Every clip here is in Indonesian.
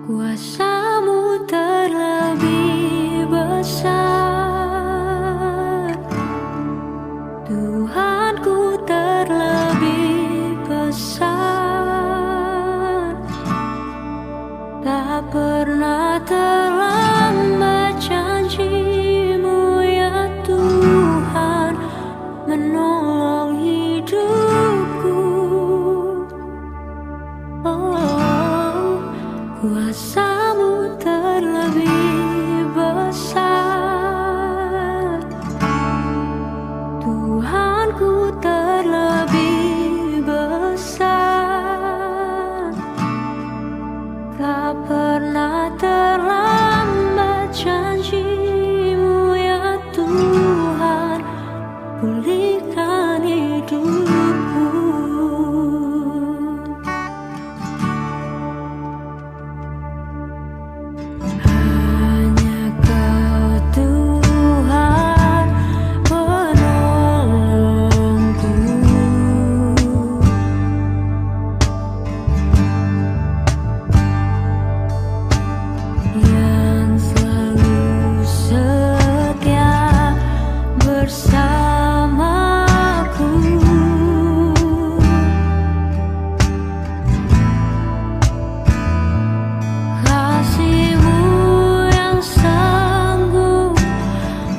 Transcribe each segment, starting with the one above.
Kuasamu terlebih besar, Tuhanku terlebih besar. Tak pernah terlambat janjimu ya Tuhan menolong hidupku. Oh, kuasamu terlebih besar, Tuhanku terlebih besar. Tak pernah terlambat janjimu ya Tuhan, pulihkan hidupku. Hanya Kau Tuhan penolongku, yang selalu setia bersamaku. Kasih-Mu yang sanggup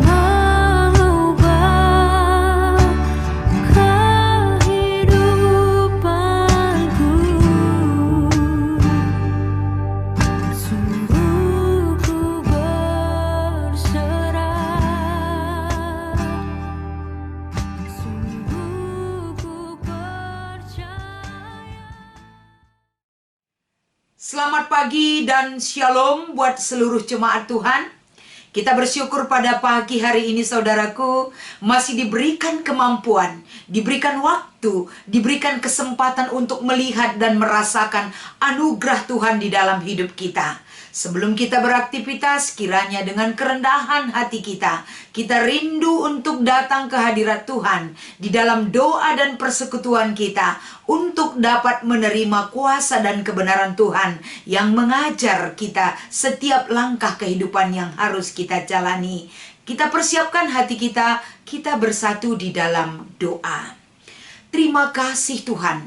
mengubah kehidupanku. Sungguh ku berserah, sungguh ku percaya. Selamat pagi dan shalom buat seluruh jemaat Tuhan. Kita bersyukur pada pagi hari ini saudaraku masih diberikan kemampuan, diberikan waktu, diberikan kesempatan untuk melihat dan merasakan anugerah Tuhan di dalam hidup kita. Sebelum kita beraktivitas, kiranya dengan kerendahan hati kita rindu untuk datang ke hadirat Tuhan di dalam doa dan persekutuan kita untuk dapat menerima kuasa dan kebenaran Tuhan yang mengajar kita setiap langkah kehidupan yang harus kita jalani. Kita persiapkan hati kita bersatu di dalam doa. Terima kasih Tuhan,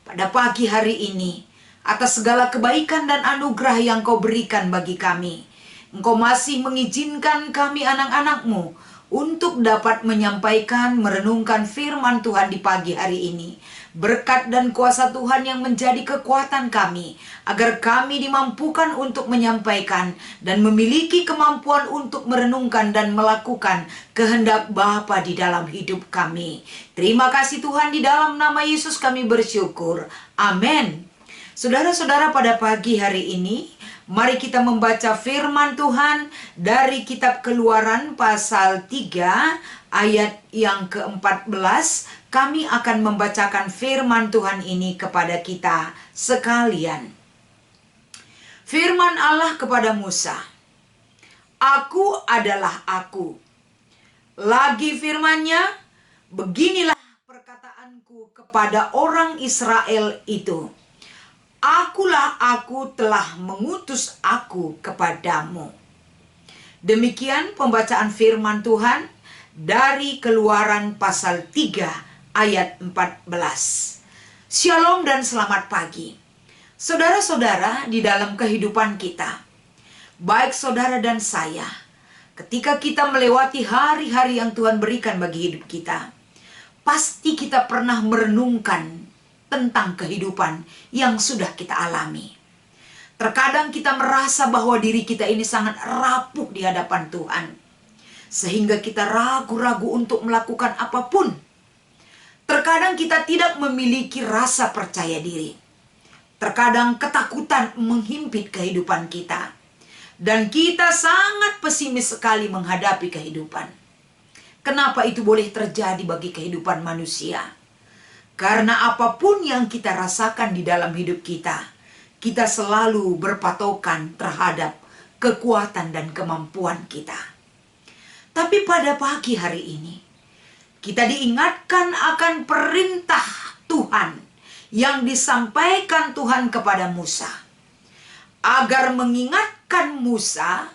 pada pagi hari ini atas segala kebaikan dan anugerah yang Kau berikan bagi kami. Engkau masih mengizinkan kami anak-anak-Mu untuk dapat menyampaikan, merenungkan firman Tuhan di pagi hari ini. Berkat dan kuasa Tuhan yang menjadi kekuatan kami, agar kami dimampukan untuk menyampaikan dan memiliki kemampuan untuk merenungkan dan melakukan kehendak Bapa di dalam hidup kami. Terima kasih Tuhan, di dalam nama Yesus kami bersyukur. Amin. Saudara-saudara, pada pagi hari ini mari kita membaca firman Tuhan dari kitab Keluaran pasal 3 ayat yang ke-14. Kami akan membacakan firman Tuhan ini kepada kita sekalian. Firman Allah kepada Musa, "Aku adalah Aku." Lagi firman-Nya, "Beginilah perkataanku kepada orang Israel itu. Akulah Aku telah mengutus Aku kepadamu." Demikian pembacaan firman Tuhan dari Keluaran pasal 3 ayat 14. Shalom dan selamat pagi. Saudara-saudara, di dalam kehidupan kita, baik saudara dan saya, ketika kita melewati hari-hari yang Tuhan berikan bagi hidup kita, pasti kita pernah merenungkan tentang kehidupan yang sudah kita alami. Terkadang kita merasa bahwa diri kita ini sangat rapuh di hadapan Tuhan, sehingga kita ragu-ragu untuk melakukan apapun. Terkadang kita tidak memiliki rasa percaya diri. Terkadang ketakutan menghimpit kehidupan kita, dan kita sangat pesimis sekali menghadapi kehidupan. Kenapa itu boleh terjadi bagi kehidupan manusia? Karena apapun yang kita rasakan di dalam hidup kita selalu berpatokan terhadap kekuatan dan kemampuan kita. Tapi pada pagi hari ini, kita diingatkan akan perintah Tuhan yang disampaikan Tuhan kepada Musa. agar mengingatkan Musa,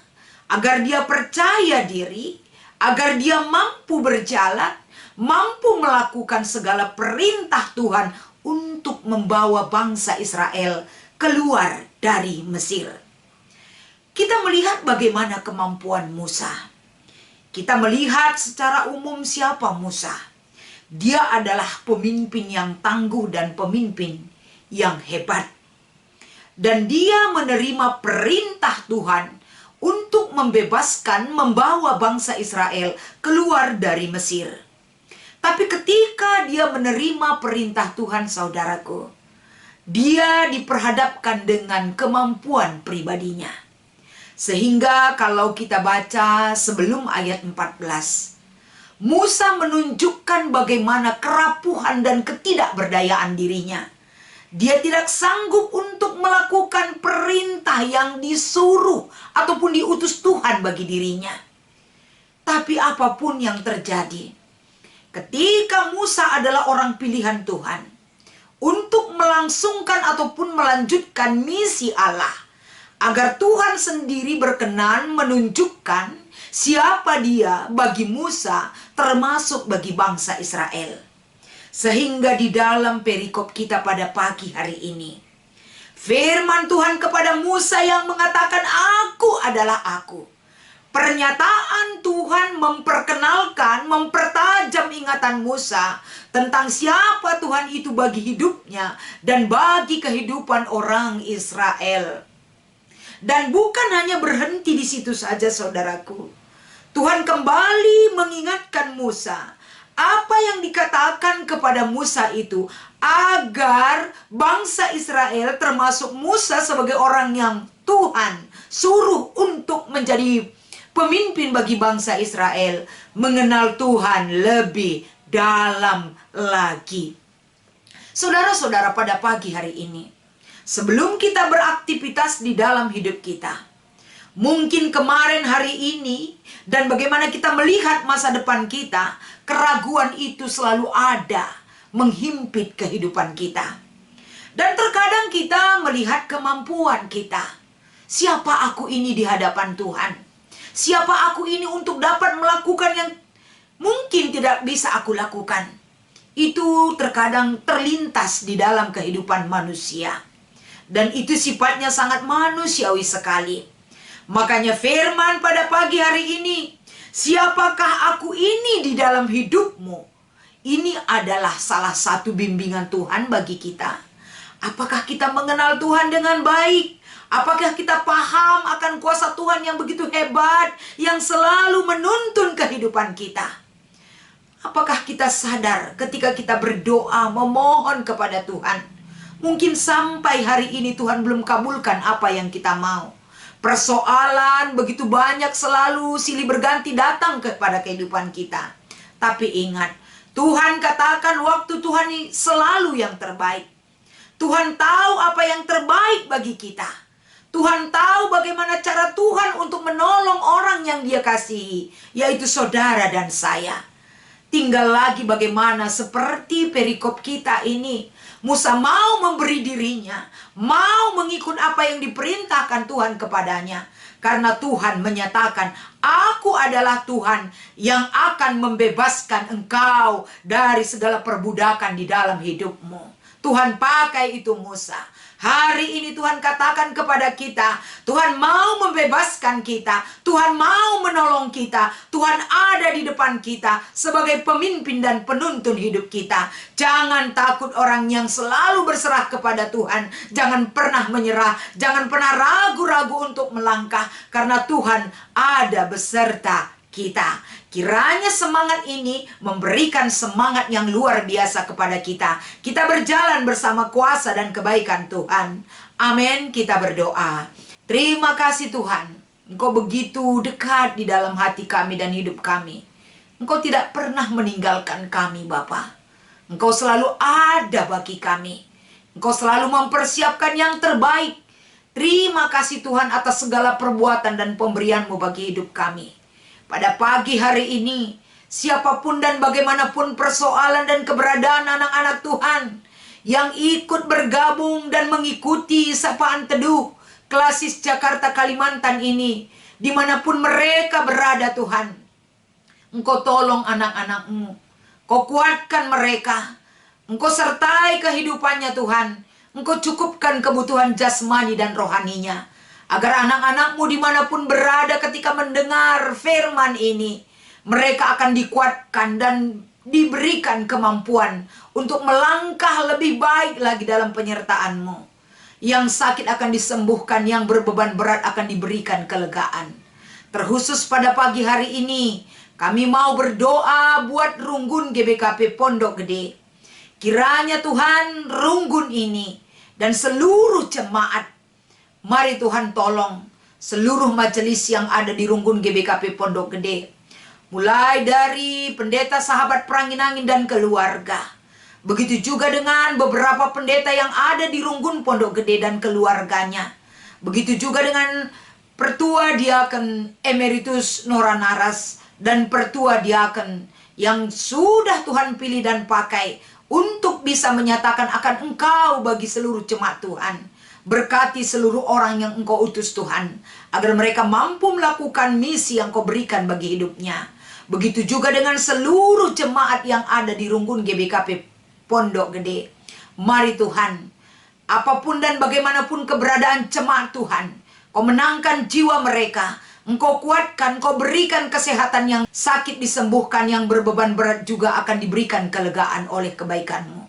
agar dia percaya diri, agar dia mampu berjalan, mampu melakukan segala perintah Tuhan untuk membawa bangsa Israel keluar dari Mesir. Kita melihat bagaimana kemampuan Musa. Kita melihat secara umum siapa Musa. Dia adalah pemimpin yang tangguh dan pemimpin yang hebat. Dan dia menerima perintah Tuhan untuk membebaskan, membawa bangsa Israel keluar dari Mesir. Tapi ketika dia menerima perintah Tuhan, saudaraku, dia diperhadapkan dengan kemampuan pribadinya. Sehingga kalau kita baca sebelum ayat 14, Musa menunjukkan bagaimana kerapuhan dan ketidakberdayaan dirinya. Dia tidak sanggup untuk melakukan perintah yang disuruh ataupun diutus Tuhan bagi dirinya. Tapi apapun yang terjadi, ketika Musa adalah orang pilihan Tuhan untuk melangsungkan ataupun melanjutkan misi Allah, agar Tuhan sendiri berkenan menunjukkan siapa dia bagi Musa, termasuk bagi bangsa Israel. Sehingga di dalam perikop kita pada pagi hari ini, firman Tuhan kepada Musa yang mengatakan, "Aku adalah aku." Pernyataan Tuhan memperkenalkan, mempertajam ingatan Musa tentang siapa Tuhan itu bagi hidupnya dan bagi kehidupan orang Israel. Dan bukan hanya berhenti di situ saja, saudaraku. Tuhan kembali mengingatkan Musa. Apa yang dikatakan kepada Musa itu, agar bangsa Israel termasuk Musa sebagai orang yang Tuhan suruh untuk menjadi pemimpin bagi bangsa Israel, mengenal Tuhan lebih dalam lagi. Saudara-saudara, pada pagi hari ini, sebelum kita beraktivitas di dalam hidup kita, mungkin kemarin, hari ini, dan bagaimana kita melihat masa depan kita, keraguan itu selalu ada menghimpit kehidupan kita. Dan terkadang kita melihat kemampuan kita. Siapa aku ini di hadapan Tuhan? Siapa aku ini untuk dapat melakukan yang mungkin tidak bisa aku lakukan? Itu terkadang terlintas di dalam kehidupan manusia. Dan itu sifatnya sangat manusiawi sekali. Makanya firman pada pagi hari ini, siapakah aku ini di dalam hidupmu? Ini adalah salah satu bimbingan Tuhan bagi kita. Apakah kita mengenal Tuhan dengan baik? Apakah kita paham akan kuasa Tuhan yang begitu hebat, yang selalu menuntun kehidupan kita? Apakah kita sadar ketika kita berdoa, memohon kepada Tuhan, mungkin sampai hari ini Tuhan belum kabulkan apa yang kita mau. Persoalan begitu banyak, selalu silih berganti datang kepada kehidupan kita. Tapi ingat, Tuhan katakan waktu Tuhan ini selalu yang terbaik. Tuhan tahu apa yang terbaik bagi kita. Tuhan tahu bagaimana cara Tuhan untuk menolong orang yang Dia kasihi, yaitu saudara dan saya. Tinggal lagi bagaimana seperti perikop kita ini, Musa mau memberi dirinya, mau mengikut apa yang diperintahkan Tuhan kepadanya. Karena Tuhan menyatakan, "Aku adalah Tuhan yang akan membebaskan engkau dari segala perbudakan di dalam hidupmu." Tuhan pakai itu Musa. Hari ini Tuhan katakan kepada kita, Tuhan mau membebaskan kita, Tuhan mau menolong kita, Tuhan ada di depan kita sebagai pemimpin dan penuntun hidup kita. Jangan takut orang yang selalu berserah kepada Tuhan. Jangan pernah menyerah, jangan pernah ragu-ragu untuk melangkah, karena Tuhan ada beserta kita. Kiranya semangat ini memberikan semangat yang luar biasa kepada kita. Kita berjalan bersama kuasa dan kebaikan Tuhan. Amin. Kita berdoa. Terima kasih Tuhan. Engkau begitu dekat di dalam hati kami dan hidup kami. Engkau tidak pernah meninggalkan kami, Bapa. Engkau selalu ada bagi kami. Engkau selalu mempersiapkan yang terbaik. Terima kasih Tuhan atas segala perbuatan dan pemberian-Mu bagi hidup kami. Pada pagi hari ini, siapapun dan bagaimanapun persoalan dan keberadaan anak-anak Tuhan yang ikut bergabung dan mengikuti sapaan teduh, Klasis Jakarta Kalimantan ini, dimanapun mereka berada Tuhan, Engkau tolong anak-anak-Mu, Kau kuatkan mereka, Engkau sertai kehidupannya Tuhan, Engkau cukupkan kebutuhan jasmani dan rohaninya, agar anak-anak-Mu dimanapun berada ketika mendengar firman ini, mereka akan dikuatkan dan diberikan kemampuan untuk melangkah lebih baik lagi dalam penyertaan-Mu. Yang sakit akan disembuhkan, yang berbeban berat akan diberikan kelegaan. Terkhusus pada pagi hari ini, kami mau berdoa buat Runggun GBKP Pondok Gede. Kiranya Tuhan Runggun ini dan seluruh jemaat, mari Tuhan tolong seluruh majelis yang ada di Runggun GBKP Pondok Gede. Mulai dari pendeta sahabat Peranginangin dan keluarga. Begitu juga dengan beberapa pendeta yang ada di Runggun Pondok Gede dan keluarganya. Begitu juga dengan Pertua Diaken Emeritus Nora Naras dan Pertua Diaken yang sudah Tuhan pilih dan pakai untuk bisa menyatakan akan Engkau bagi seluruh jemaat Tuhan. Berkati seluruh orang yang Engkau utus Tuhan, agar mereka mampu melakukan misi yang Kau berikan bagi hidupnya. Begitu juga dengan seluruh jemaat yang ada di Runggun GBKP Pondok Gede. Mari Tuhan, apapun dan bagaimanapun keberadaan jemaat Tuhan, Kau menangkan jiwa mereka, Engkau kuatkan, Kau berikan kesehatan, yang sakit disembuhkan, yang berbeban berat juga akan diberikan kelegaan oleh kebaikan-Mu.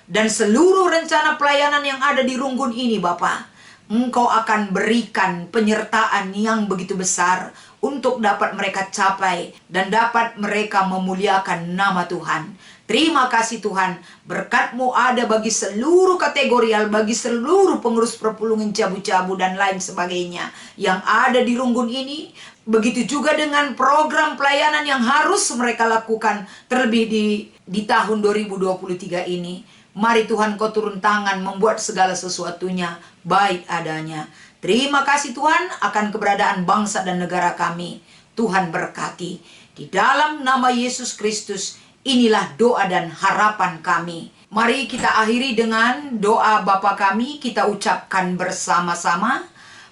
Dan seluruh rencana pelayanan yang ada di Runggun ini Bapa, Engkau akan berikan penyertaan yang begitu besar untuk dapat mereka capai dan dapat mereka memuliakan nama Tuhan. Terima kasih Tuhan, berkat-Mu ada bagi seluruh kategorial, bagi seluruh pengurus perpulungan Cabu-Cabu dan lain sebagainya yang ada di Runggun ini. Begitu juga dengan program pelayanan yang harus mereka lakukan terlebih di tahun 2023 ini. Mari Tuhan Kau turun tangan membuat segala sesuatunya baik adanya. Terima kasih Tuhan akan keberadaan bangsa dan negara kami. Tuhan berkati. Di dalam nama Yesus Kristus, inilah doa dan harapan kami. Mari kita akhiri dengan doa Bapa kami, kita ucapkan bersama-sama.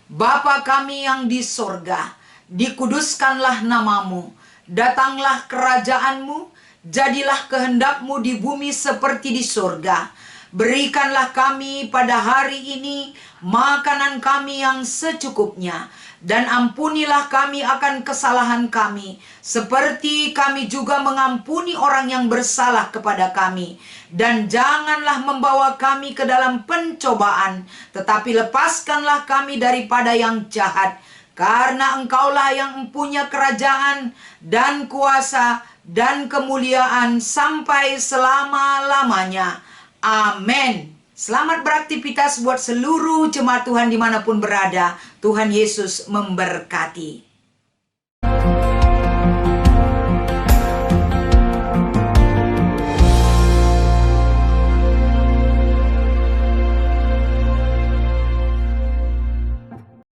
Bapa kami yang di sorga, dikuduskanlah namamu, datanglah kerajaan-Mu, jadilah kehendak-Mu di bumi seperti di sorga. Berikanlah kami pada hari ini makanan kami yang secukupnya, dan ampunilah kami akan kesalahan kami, seperti kami juga mengampuni orang yang bersalah kepada kami. Dan janganlah membawa kami ke dalam pencobaan, tetapi lepaskanlah kami daripada yang jahat. Karena Engkaulah yang mempunyai kerajaan dan kuasa dan kemuliaan sampai selama-lamanya. Amin. Selamat beraktivitas buat seluruh jemaat Tuhan dimanapun berada. Tuhan Yesus memberkati.